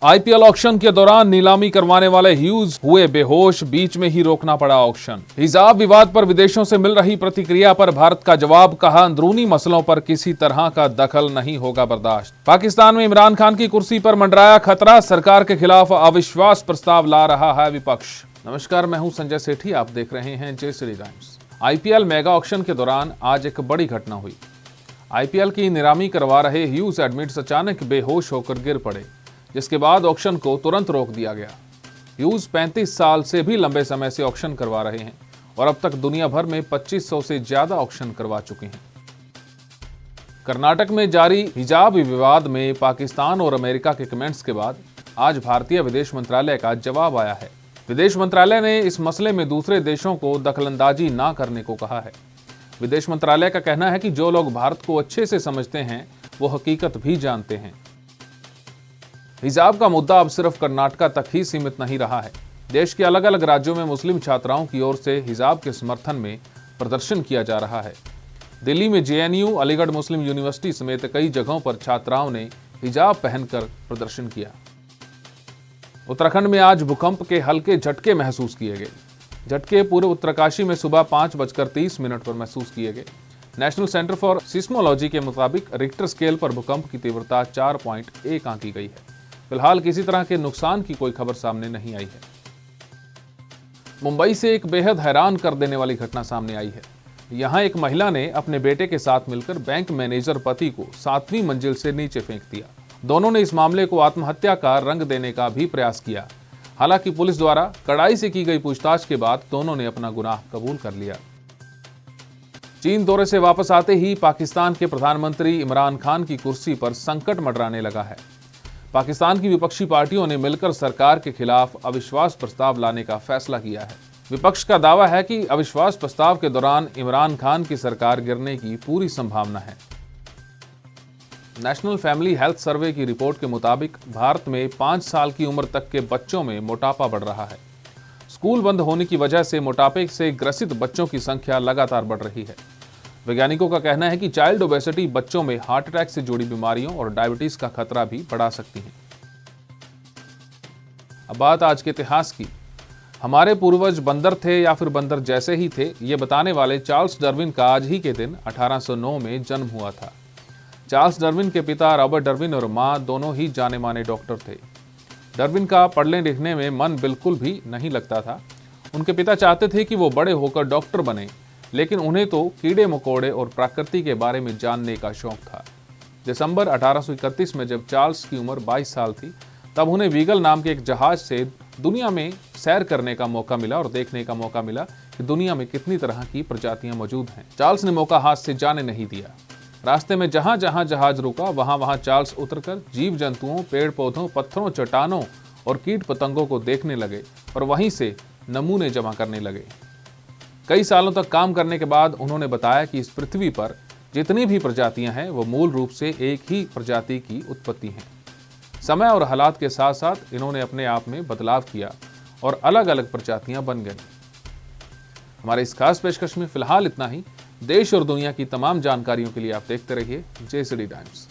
IPL auction के दौरान नीलामी करवाने वाले ह्यूज हुए बेहोश, बीच में ही रोकना पड़ा ऑक्शन। हिजाब विवाद पर विदेशों से मिल रही प्रतिक्रिया पर भारत का जवाब, कहा अंदरूनी मसलों पर किसी तरह का दखल नहीं होगा बर्दाश्त। पाकिस्तान में इमरान खान की कुर्सी पर मंडराया खतरा, सरकार के खिलाफ अविश्वास प्रस्ताव ला रहा है विपक्ष। नमस्कार, मैं हूं संजय सेठी, आप देख रहे हैं जय Shri times. IPL mega auction के दौरान आज एक बड़ी घटना हुई। आईपीएल की नीलामी करवा रहे ह्यूज एडमिट्स अचानक बेहोश होकर गिर पड़े, जिसके बाद ऑक्शन को तुरंत रोक दिया गया। ह्यूज 35 साल से भी लंबे समय से ऑक्शन करवा रहे हैं और अब तक दुनिया भर में 2500 से ज्यादा ऑक्शन करवा चुके हैं। कर्नाटक में जारी हिजाब विवाद में पाकिस्तान और अमेरिका के कमेंट्स के बाद आज भारतीय विदेश मंत्रालय का जवाब आया है। विदेश मंत्रालय ने इस मसले में दूसरे देशों को दखलंदाजी ना करने को कहा है। विदेश मंत्रालय का कहना है कि जो लोग भारत को अच्छे से समझते हैं वो हकीकत भी जानते हैं। हिजाब का मुद्दा अब सिर्फ कर्नाटक तक ही सीमित नहीं रहा है। देश के अलग अलग राज्यों में मुस्लिम छात्राओं की ओर से हिजाब के समर्थन में प्रदर्शन किया जा रहा है। दिल्ली में जेएनयू, अलीगढ़ मुस्लिम यूनिवर्सिटी समेत कई जगहों पर छात्राओं ने हिजाब पहनकर प्रदर्शन किया। उत्तराखंड में आज भूकंप के हल्के झटके महसूस किए गए। झटके पूर्व उत्तरकाशी में सुबह 5:30 पर महसूस किए गए। नेशनल सेंटर फॉर सिस्मोलॉजी के मुताबिक रिक्टर स्केल पर भूकंप की तीव्रता 4.1 आंकी गई है। फिलहाल किसी तरह के नुकसान की कोई खबर सामने नहीं आई है। मुंबई से एक बेहद हैरान कर देने वाली घटना सामने आई है। यहां एक महिला ने अपने बेटे के साथ मिलकर बैंक मैनेजर पति को 7वीं मंजिल से नीचे फेंक दिया। दोनों ने इस मामले को आत्महत्या का रंग देने का भी प्रयास किया। हालांकि पुलिस द्वारा कड़ाई से की गई पूछताछ के बाद दोनों ने अपना गुनाह कबूल कर लिया। चीन दौरे से वापस आते ही पाकिस्तान के प्रधानमंत्री इमरान खान की कुर्सी पर संकट मंडराने लगा है। पाकिस्तान की विपक्षी पार्टियों ने मिलकर सरकार के खिलाफ अविश्वास प्रस्ताव लाने का फैसला किया है। विपक्ष का दावा है कि अविश्वास प्रस्ताव के दौरान इमरान खान की सरकार गिरने की पूरी संभावना है। नेशनल फैमिली हेल्थ सर्वे की रिपोर्ट के मुताबिक भारत में 5 साल की उम्र तक के बच्चों में मोटापा बढ़ रहा है। स्कूल बंद होने की वजह से मोटापे से ग्रसित बच्चों की संख्या लगातार बढ़ रही है। वैज्ञानिकों का कहना है कि चाइल्ड ओबेसिटी बच्चों में हार्ट अटैक से जुड़ी बीमारियों और डायबिटीज का खतरा भी बढ़ा सकती है। अब बात आज के इतिहास की। हमारे पूर्वज बंदर थे या फिर बंदर जैसे ही थे, ये बताने वाले चार्ल्स डार्विन का आज ही के दिन 1809 में जन्म हुआ था। चार्ल्स डार्विन के पिता रॉबर्ट डार्विन और मां दोनों ही जाने माने डॉक्टर थे। डार्विन का पढ़ने लिखने में मन बिल्कुल भी नहीं लगता था। उनके पिता चाहते थे कि वो बड़े होकर डॉक्टर बने, लेकिन उन्हें तो कीड़े मकोड़े और प्रकृति के बारे में जानने का शौक था। दिसंबर 1831 में जब चार्ल्स की उम्र 22 साल थी, तब उन्हें बीगल नाम के एक जहाज से दुनिया में सैर करने का मौका मिला और देखने का मौका मिला कि दुनिया में कितनी तरह की प्रजातियां मौजूद हैं। चार्ल्स ने मौका हाथ से जाने नहीं दिया। रास्ते में जहां जहां जहाज रुका वहां वहां चार्ल्स उतरकर जीव जंतुओं, पेड़ पौधों, पत्थरों, चट्टानों और कीट पतंगों को देखने लगे और वहीं से नमूने जमा करने लगे। कई सालों तक काम करने के बाद उन्होंने बताया कि इस पृथ्वी पर जितनी भी प्रजातियां हैं वो मूल रूप से एक ही प्रजाति की उत्पत्ति हैं। समय और हालात के साथ साथ इन्होंने अपने आप में बदलाव किया और अलग अलग प्रजातियां बन गईं। हमारे इस खास पेशकश में फिलहाल इतना ही। देश और दुनिया की तमाम जानकारियों के लिए आप देखते रहिए जय श्री टाइम्स।